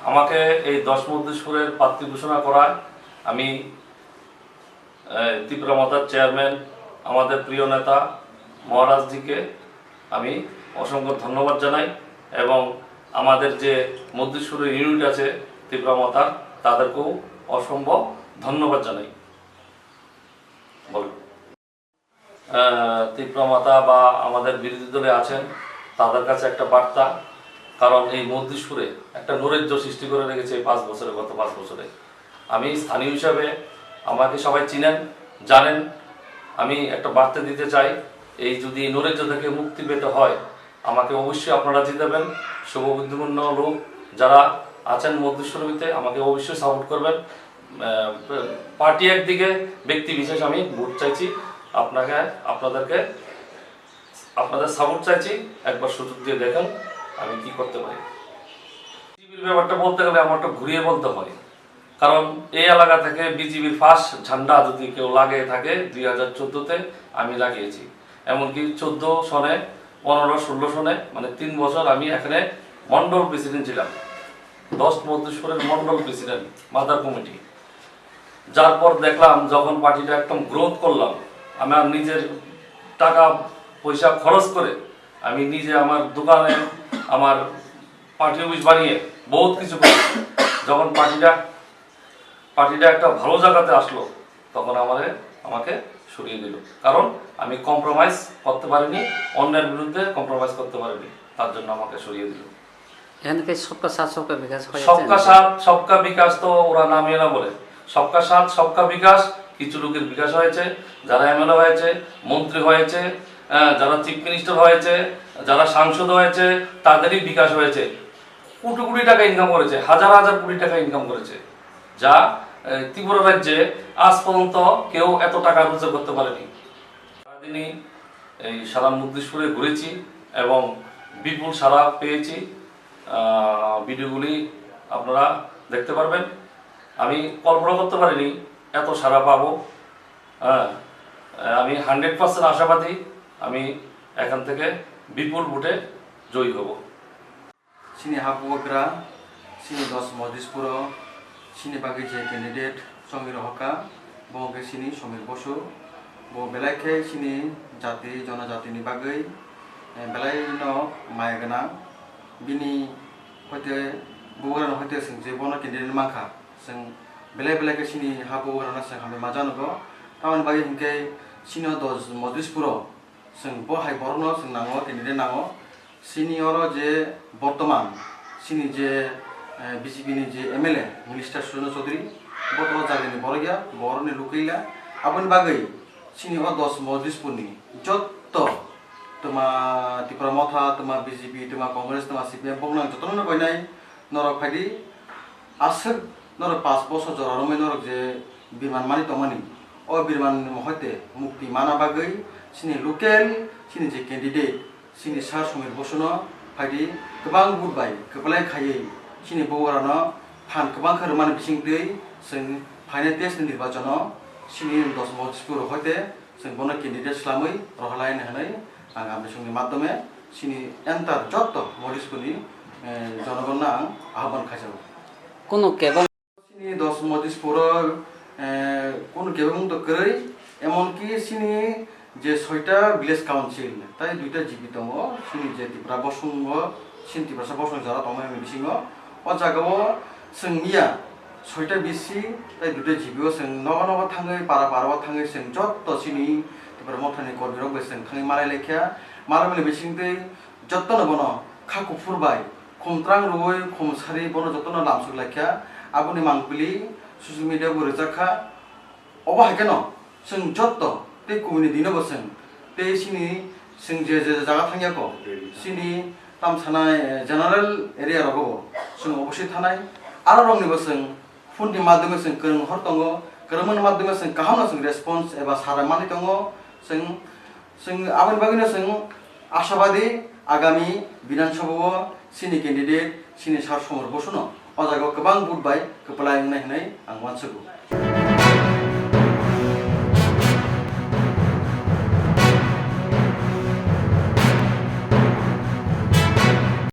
আমাকে এই 10 মধ্যেশ্বরের প্রার্থী ঘোষণা করায় আমি তীব্রমাতার চেয়ারম্যান আমাদের প্রিয় নেতা মহারাজজিকে আমি অসংখ্য ধন্যবাদ জানাই এবং আমাদের যে মধ্যেশ্বরের ইউনিট আছে তীব্রমাতার তাদেরকেও অসম্ভব ধন্যবাদ জানাই। বলুন তীব্রমাতা বা আমাদের বিরোধী দলে আছেন তাদের কাছে একটা বার্তা, কারণ এই মধ্যেশ্বরে একটা নৈরাজ্য সৃষ্টি করে রেখেছে এই 5 বছরে, গত 5 বছরে। আমি স্থানীয় হিসাবে আমাকে সবাই চিনেন, জানেন, আমি একটা বার্তা দিতে চাই, এই যদি নৈরাজ্য থেকে মুক্তি পেতে হয় আমাকে অবশ্যই আপনারা জিতাবেন। শুভবুদ্ধিপূর্ণ লোক যারা আছেন মধ্যেশ্বরীতে আমাকে অবশ্যই সাপোর্ট করবেন। পার্টি একদিকে, ব্যক্তি বিশেষ আমি ভোট চাইছি, আপনাদের সাপোর্ট চাইছি। একবার সুযোগ দিয়ে দেখেন আমি কি করতে পারি। বিজেপির ব্যাপারটা বলতে গেলে আমারটা ঘুরিয়ে বলতে হয়, কারণ এই এলাকা থেকে বিজেপির ফার্স্ট ঝান্ডা যদি কেউ লাগিয়ে থাকে 2014-তে আমি লাগিয়েছি। এমনকি 14 সনে, 15-16 সনে, মানে 3 বছর আমি এখানে মন্ডল প্রেসিডেন্ট ছিলাম, 10 মধ্যেশ্বরের মন্ডল প্রেসিডেন্ট, মাদার কমিটি। যার পর দেখলাম যখন পার্টিটা একদম গ্রোথ করলাম, আমার নিজের টাকা পয়সা খরচ করে আমি নিজে আমার দোকানে আমার পার্টি অফিস বানিয়ে বহুত কিছু করেছি। যখন পার্টিটা একটা ভালো জায়গাতে আসলো তখন আমাকে সরিয়ে দিল, কারণ আমি কম্প্রোমাইজ করতে পারিনি, অন্যের বিরুদ্ধে কম্প্রোমাইজ করতে পারিনি, তার জন্য আমাকে সরিয়ে দিল। সবকা সাথ সবকা বিকাশ, সবকা সাথ সবকা বিকাশ তো ওরা নামিয়ে না বলে, সবকা সাথ সবকা বিকাশ কিছু লোকের বিকাশ হয়েছে, যারা এমএলএ হয়েছে, মন্ত্রী হয়েছে, যারা চিফ মিনিস্টার হয়েছে, যারা সাংসদ হয়েছে, তাদেরই বিকাশ হয়েছে। কোটি কোটি টাকা ইনকাম করেছে, হাজার হাজার কোটি টাকা ইনকাম করেছে, যা ত্রিপুরা রাজ্যে আজ পর্যন্ত কেউ এত টাকা রোজগার করতে পারেনি। সারাদিনই এই সারা মধ্যেশ্বরে ঘুরেছি এবং বিপুল সাড়া পেয়েছি। ভিডিওগুলি আপনারা দেখতে পারবেন। আমি কল্পনা করতে পারিনি এত সাড়া পাবো। আমি 100% আশাবাদী আমি এখান থেকে বিপুল ভোটে জয়ী হব। Sini Hapuagra, sini 10 মধ্যেশ্বর, sini bagi je candidate Somir Hoka, boge sini Somir Bosu, bo belai sini jati jonajati ni bagai, belai no maigana, bini hote bukan hote sing je bono candidate mangka, sing belai sini Hapuagra na sing kami majan go, taman bagi hingke sini 10 মধ্যেশ্বর, sing bo hai borno sing nango candidate nango. Senior যে বর্তমান সিনি যে বিজেপিনি যে MLA minister Sujan Chowdhury বর্তমান জায়গানি বড় গিয়া বড়নি লুকাইলা আপনি বাগৈ senior 10 মধ্যেশ্বরনি যত তোমা ত্রিপুরা মথা তোমা বিজেপি তোমা কংগ্রেস তোমা সিপিএম বংনাং যত কইনাই নরক ফাইদি আসক নরক 5 বছর জরারমে নরক যে বিমান মানি তমানি ও বিমান হইতে মুক্তি মানা বাগৈ সিনি লোকেল সিনি যে candidate sini sar Somir Bosu no faidi kebang budbai kepalai khayai sini bogara no phan kebang kharman bisingtei sing phaine test nirbacon no sini 10 মধ্যেশ্বর hoite sing bono candidate slamai rohlai hanai ang amni sungni maddhome sini enter jotto মধ্যেশ্বরনি জনগণ না আহ্বান খাইছাবো কোনো কেবল sini 10 মধ্যেশ্বর কোন কেবং তো কই এমনকি sini যে 6টা ভিলেজ কাউন্সিল তাই 2টা জিপি দङ সিনি যে ত্রিপুরা বসুঙ্গ সিন ত্রিপুরা বসুং যারা তমাই মিसिङ ও জায়গাও जोंनिया 6টা বিসি তাই 2টা জিপিও जों নগনগ थाङै পারাও थाङै जों যত সিনি ত্রিপুরা মথানি কর্মীরক বেসং थाङै মারাই লেখিয়া মারামিলে বিसिङदै যতন বন খাকু ফুরবাই খমত্রাং রুই খমসারি বন যতন লামসুক লেখিয়া আবুনি মাংপিলি সশিয়েল মিডিয়া বরজাখা অবাহাকেন जों যত ते कुमिनि दिनो बसं ते सिनि जों जे जागा थांयाको सिनि तामसानाय जनरल एरिया रगो जों अबसि थानाय आरो रंनि बसं फुननि माध्यमे जों कोन हर दङ कोरमन माध्यमे जों काहामना जों रेसपन्स एबा सारामानि दङ जों आबाद बागिनो जों आशाबादी आगामी विधानसभायाव सिनि कैंडिडेट सिनि सार समर बसुनो अ जायगायाव गोबां बुटबाय गोपलाय होननाय आं मानसिखौ